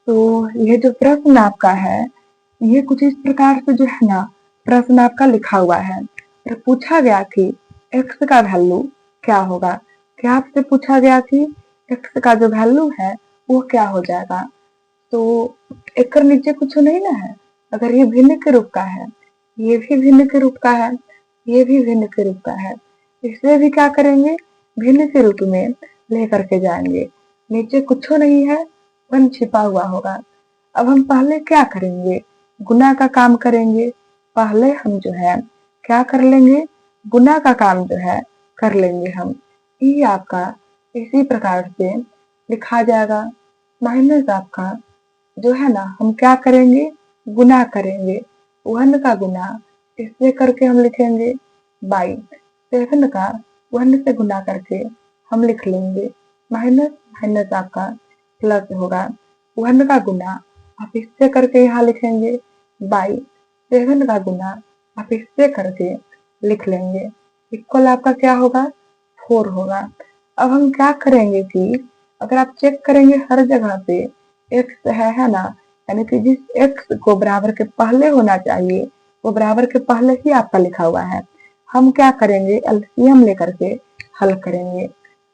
तो ये जो प्रश्न आपका है, ये कुछ इस प्रकार से जो है ना, प्रश्न आपका लिखा हुआ है और पूछा गया कि x का वैल्यू क्या होगा। क्या आपसे पूछा गया कि x का जो वैल्यू है वो क्या हो जाएगा। तो एक नीचे कुछ नहीं ना है। अगर ये भिन्न के रूप का है, ये भी भिन्न के रूप का है, ये भी भिन्न के रूप का है, इसलिए भी क्या करेंगे, भिन्न के रूप में लेकर के जाएंगे। नीचे कुछ नहीं है, वन छिपा हुआ होगा। अब हम पहले क्या करेंगे, गुना का काम करेंगे। पहले हम जो है क्या कर लेंगे, गुना का काम जो है कर लेंगे हम। ये आपका इसी प्रकार से लिखा जाएगा। माइनस आपका जो है ना, हम क्या करेंगे, गुना करेंगे। वन का गुना इससे करके हम लिखेंगे 22। 7 का 1 से गुना करके हम लिख लेंगे। माइनस माइनस आपका प्लस होगा। 1 का गुना आप इससे करके यहाँ लिखेंगे 22। 7 का गुना आप इससे करके लिख लेंगे। इक्वल आपका क्या होगा, 4 होगा। अब हम क्या करेंगे कि अगर आप चेक करेंगे हर जगह पे एक्स है ना, यानी कि जिस एक्स को बराबर के पहले होना चाहिए वो बराबर के पहले ही आपका लिखा हुआ है। हम क्या करेंगे, एलसीएम लेकर के हल करेंगे।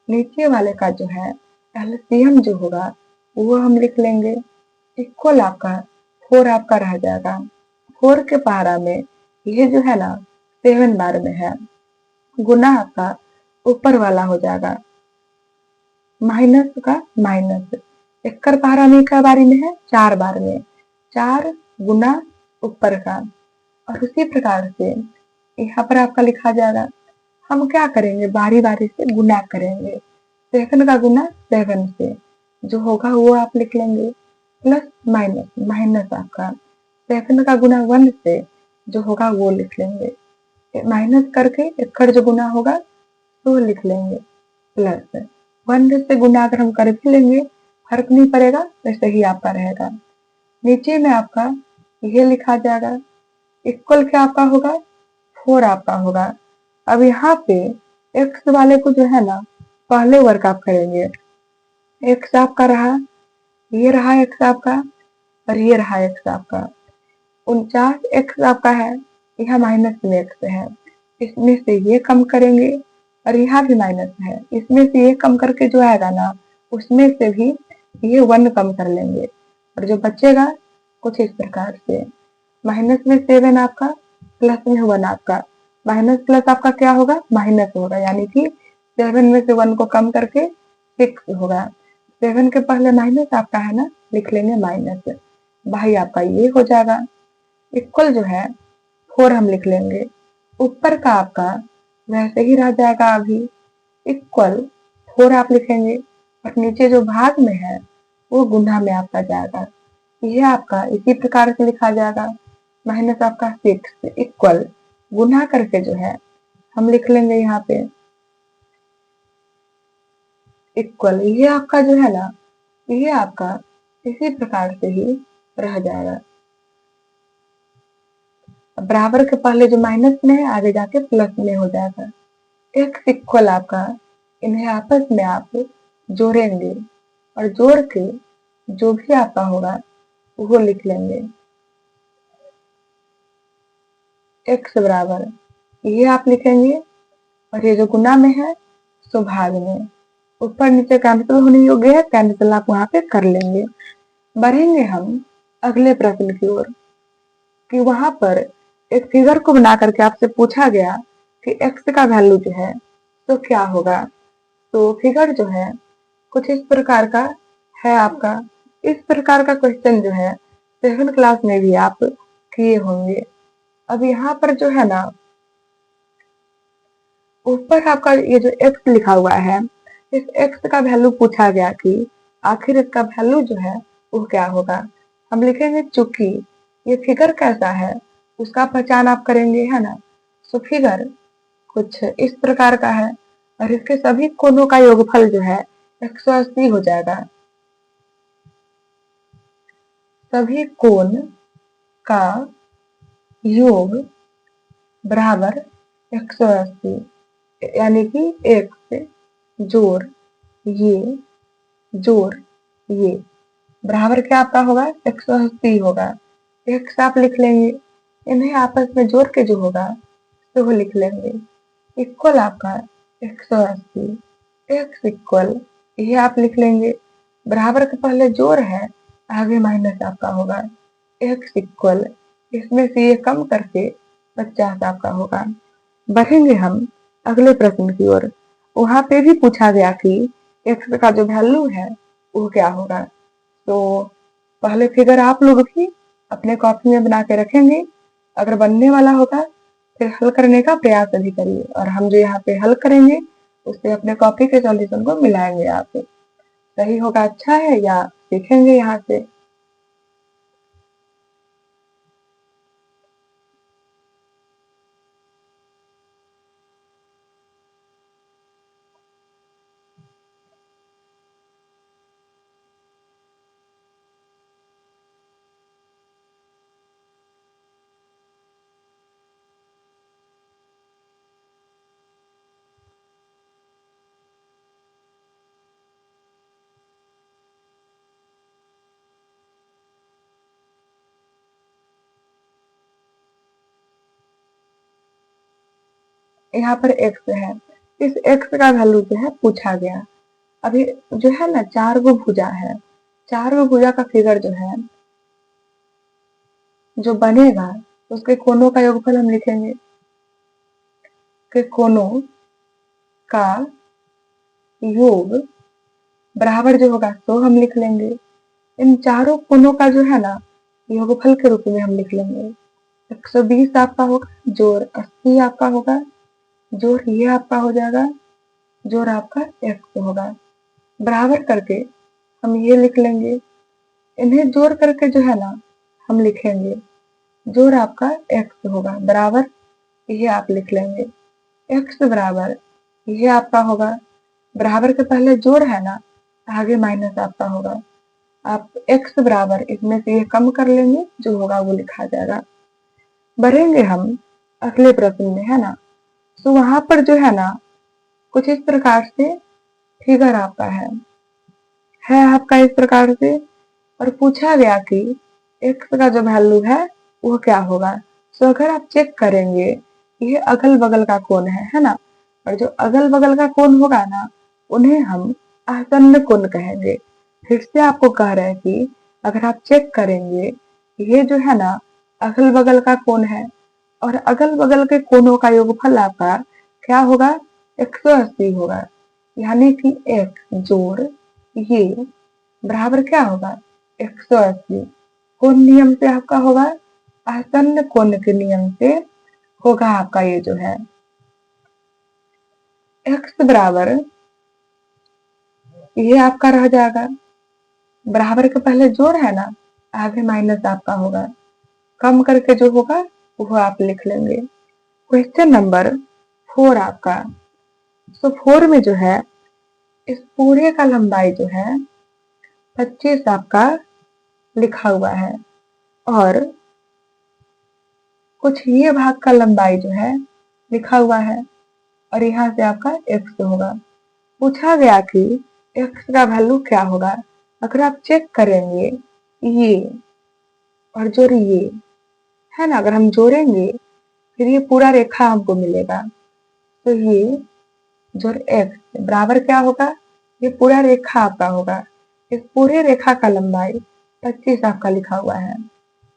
नीचे वाले का जो है एलसीएम जो होगा वो हम लिख लेंगे। इक्वल आपका 4 आपका रह जाएगा। 4 के पहाड़ा में ये जो है ना 7 बार में है, गुना आपका ऊपर वाला हो जाएगा माइनस का माइनस। एक पहाड़ा में क्या बारी में है, 4 बार में। 4 गुना ऊपर का। और उसी प्रकार से यहाँ पर आपका लिखा जाएगा। हम क्या करेंगे, बारी बारी से गुना करेंगे। 7 का गुना 7 से जो होगा वो आप लिख लेंगे, प्लस माइनस माइनस आपका 7 का गुना 1 से जो होगा वो लिख लेंगे। माइनस करके एक जो गुना होगा तो लिख लेंगे, प्लस 1 से गुना अगर हम कर भी लेंगे फर्क नहीं पड़ेगा, वैसे ही आपका रहेगा। नीचे में आपका ये लिखा जाएगा। इक्वल क्या आपका होगा, 4 आपका होगा। अब यहाँ पे x वाले को जो है ना पहले वर्क आप करेंगे। x आपका रहा, ये रहा x आपका और ये रहा x आपका। 49 x आपका है, यहाँ माइनस में x है, इसमें से ये कम करेंगे और यहाँ भी माइनस है, इसमें से ये कम करके जो आएगा ना उसमें से भी ये 1 कम कर लेंगे और जो बचेगा कुछ इस प्रकार से। माइनस में 7 आपका, प्लस में 1 आपका। माइनस प्लस आपका क्या होगा, माइनस होगा, यानी कि 7 में से 1 को कम करके 6 होगा। 7 के पहले माइनस आपका है ना, लिख लेंगे माइनस। भाई आपका ये हो जाएगा। इक्वल जो है 4 हम लिख लेंगे। ऊपर का आपका वैसे ही रह जाएगा अभी। इक्वल 4 आप लिखेंगे और नीचे जो भाग में है वो गुना में आपका जाएगा। ये आपका इसी प्रकार से लिखा जाएगा। माइनस आपका 6 इक्वल गुना करके जो है हम लिख लेंगे यहाँ पे इक्वल। ये आपका जो है ना, ये आपका इसी प्रकार से ही रह जाएगा। बराबर के पहले जो माइनस में है आगे जाके प्लस में हो जाएगा। एक्स इक्वल आपका, इन्हें आपस में आप जोड़ेंगे और जोड़ के जो भी आपका होगा वो लिख लेंगे। एक्स बराबर ये आप लिखेंगे और ये जो गुना में है सो भाग में। ऊपर नीचे कैंसिल होने योग्य है, कैंसिल आप वहां पे कर लेंगे। बढ़ेंगे हम अगले प्रश्न की ओर कि वहां पर एक फिगर को बना करके आपसे पूछा गया कि एक्स का वैल्यू जो है तो क्या होगा। तो फिगर जो है कुछ इस प्रकार का है आपका। इस प्रकार का क्वेश्चन जो है 7 क्लास में भी आप किए होंगे। अब यहाँ पर जो है ना ऊपर आपका ये जो एक्स लिखा हुआ है, इस एक्स का वैल्यू पूछा गया कि आखिर इसका वैल्यू जो है वो क्या होगा। हम लिखेंगे चूंकि ये फिगर कैसा है उसका पहचान आप करेंगे, है ना। सो फिगर कुछ इस प्रकार का है और इसके सभी कोनों का योगफल जो है 180 हो जाएगा। सभी कोण का योग बराबर 180, यानी कि एक्स जोड़ ये जोड़ ये। बराबर क्या आपका होगा 180 होगा। एक्स आप लिख लेंगे, इन्हें आपस में जोड़ के जो होगा तो वो लिख लेंगे इक्वल आपका 180। एक्स इक्वल ये आप लिख लेंगे, बराबर के पहले जोड़ है, आगे माइनस आपका होगा एक्स इक्वल, इसमें से ये कम करके 50 आपका होगा। बढ़ेंगे हम अगले प्रश्न की ओर। वहां पे भी पूछा गया कि एक्स का जो वैल्यू है वो क्या होगा। तो पहले फिगर आप लोग भी अपने कॉपी में बना के रखेंगे, अगर बनने वाला होगा फिर हल करने का प्रयास अभी करिए, और हम जो यहाँ पे हल करेंगे उससे अपने कॉपी के सॉल्यूशन को मिलाएंगे। आप सही होगा अच्छा है या सीखेंगे यहाँ से। यहाँ पर एक्स है, इस एक्स का वैल्यू जो है पूछा गया। अभी जो है ना चार गो भुजा है, चार गो भुजा का फिगर जो है जो बनेगा उसके कोनों का योगफल हम लिखेंगे, के कोनों का योग बराबर जो होगा तो हम लिख लेंगे। इन चारों कोनों का जो है ना योगफल के रूप में हम लिख लेंगे। 120 आपका होगा, जोड़ 80 आपका होगा, जोड़ ये आपका हो जाएगा, जोड़ आपका एक्स होगा। बराबर करके हम ये लिख लेंगे, इन्हें जोड़ करके जो है ना हम लिखेंगे, जोड़ आपका एक्स होगा, बराबर ये आप लिख लेंगे। एक्स बराबर ये आपका होगा, बराबर के पहले जोड़ है ना, आगे माइनस आपका होगा। आप एक्स बराबर इसमें से ये कम कर लेंगे, जो होगा वो लिखा जाएगा। बढ़ेंगे हम अगले प्रश्न में, है ना। तो वहां पर जो है ना कुछ इस प्रकार से फिगर आपका है आपका इस प्रकार से, और पूछा गया कि एक्स का जो वैल्यू है वो क्या होगा। तो अगर आप चेक करेंगे, ये अगल बगल का कोण है ना, और जो अगल बगल का कोण होगा ना उन्हें हम आसन्न कोण कहेंगे। फिर से आपको कह रहे हैं कि अगर आप चेक करेंगे, ये जो है ना अगल बगल का कोण है, और अगल बगल के कोणों का योगफल आपका क्या होगा 180 होगा। यानी कि एक्स जोड़ ये बराबर क्या होगा 180। कौन नियम से आपका होगा, आसन्न कोण के नियम से होगा आपका ये जो है एक्स बराबर ये आपका रह जाएगा, बराबर के पहले जोड़ है ना, आगे माइनस आपका होगा, कम करके जो होगा वो आप लिख लेंगे। क्वेश्चन नंबर 4 आपका। तो 4 में जो है इस पूरे का लंबाई जो है 25 आपका लिखा हुआ है, और कुछ ये भाग का लंबाई जो है लिखा हुआ है, और यहाँ से आपका एक्स होगा। पूछा गया कि एक्स का वैल्यू क्या होगा। अगर आप चेक करेंगे ये और जोड़ ये है ना, अगर हम जोड़ेंगे फिर ये पूरा रेखा हमको मिलेगा। तो ये जोड़ एक्स बराबर क्या होगा, ये पूरा रेखा आपका होगा। इस पूरे रेखा का लंबाई 25 आपका लिखा हुआ है।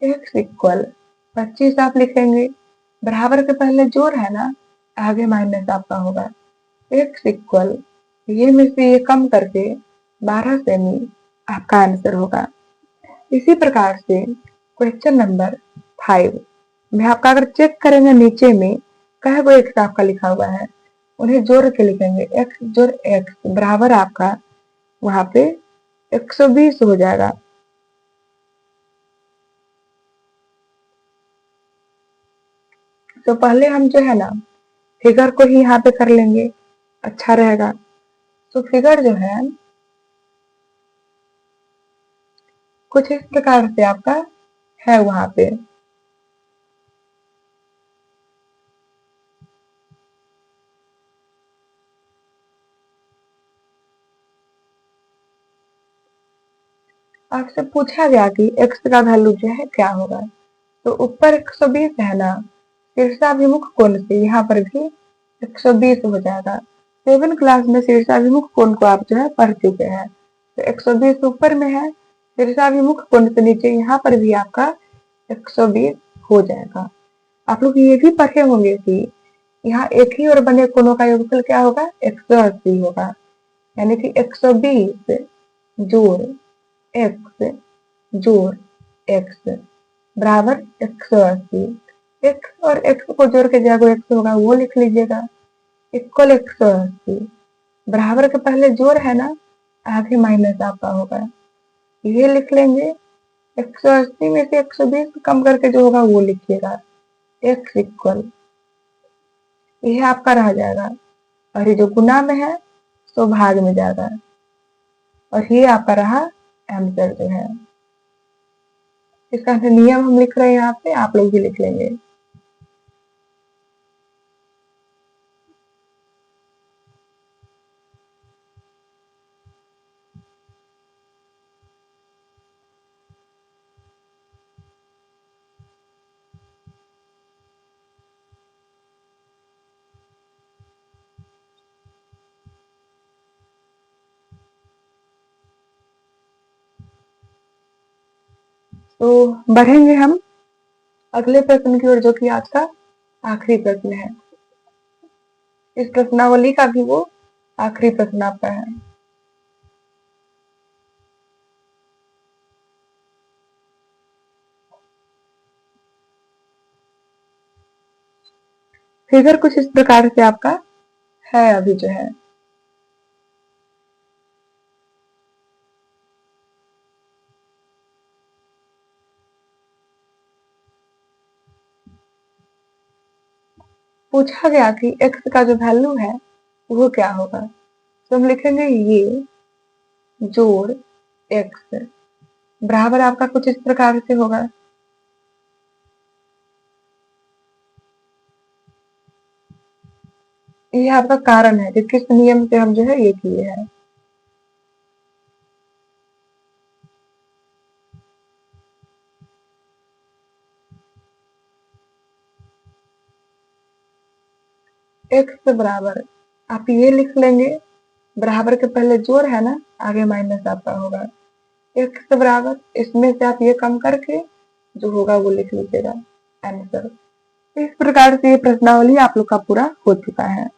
एक्स इक्वल 25 आप लिखेंगे, बराबर के पहले जोड़ है ना, आगे माइनस आपका होगा। एक्स इक्वल ये में से ये कम करके 12 सेमी आपका आंसर होगा। इसी प्रकार से क्वेश्चन नंबर 5 में आपका अगर चेक करेंगे नीचे में कहे वो एक्स आपका लिखा हुआ है, उन्हें जोड़ के लिखेंगे, एक्स जोड़ एक्स बराबर आपका वहां पे 120 हो जाएगा। तो पहले हम जो है ना फिगर को ही यहाँ पे कर लेंगे, अच्छा रहेगा। तो फिगर जो कुछ इस प्रकार से आपका है वहां पे। आपसे पूछा गया कि x का वैल्यू जो है क्या होगा, तो ऊपर 120 है ना, शीर्षाभिमुख कोण से यहाँ पर भी 120 हो जाएगा। 7 क्लास में शीर्षाभिमुख कोण को आप जो है पढ़ चुके हैं, तो 120 ऊपर में है, शीर्षाभिमुख कोण से नीचे यहाँ पर भी आपका 120 हो जाएगा। आप लोग ये भी पढ़े होंगे कि यहाँ एक ही ओर बने कोणों का योगफल क्या होगा, 180 होगा। यानी कि 120 जोड़ x जोड़ x बराबर 180। x और x को जोड़ के जो x होगा वो लिख लीजिएगा, इक्वल 180 बराबर के पहले जोड़ है ना, आगे माइनस आपका होगा, ये लिख लेंगे। 180 में से 120 कम करके जो होगा वो लिखिएगा, x इक्वल, यह आपका रह जाएगा, और ये जो गुना में है तो भाग में जाएगा, और ये आपका रहा आंसर जो है। इसका नियम हम लिख रहे हैं यहाँ पे, आप लोग भी लिख लेंगे। तो बढ़ेंगे हम अगले प्रश्न की ओर, जो कि आज का आखिरी प्रश्न है। इस प्रश्नावली का भी वो आखिरी प्रश्न आपका है। फिगर कुछ इस प्रकार से आपका है अभी जो है। पूछा गया कि x का जो वैल्यू है वो क्या होगा, तो हम लिखेंगे ये जोड़ x बराबर आपका कुछ इस प्रकार से होगा। ये आपका कारण है कि किस नियम से हम जो है ये किए हैं। x बराबर आप ये लिख लेंगे, बराबर के पहले जोड़ है ना, आगे माइनस आपका होगा। x बराबर इसमें से आप ये कम करके जो होगा वो लिख लीजिएगा आंसर। इस प्रकार से ये प्रश्नावली आप लोग का पूरा हो चुका है।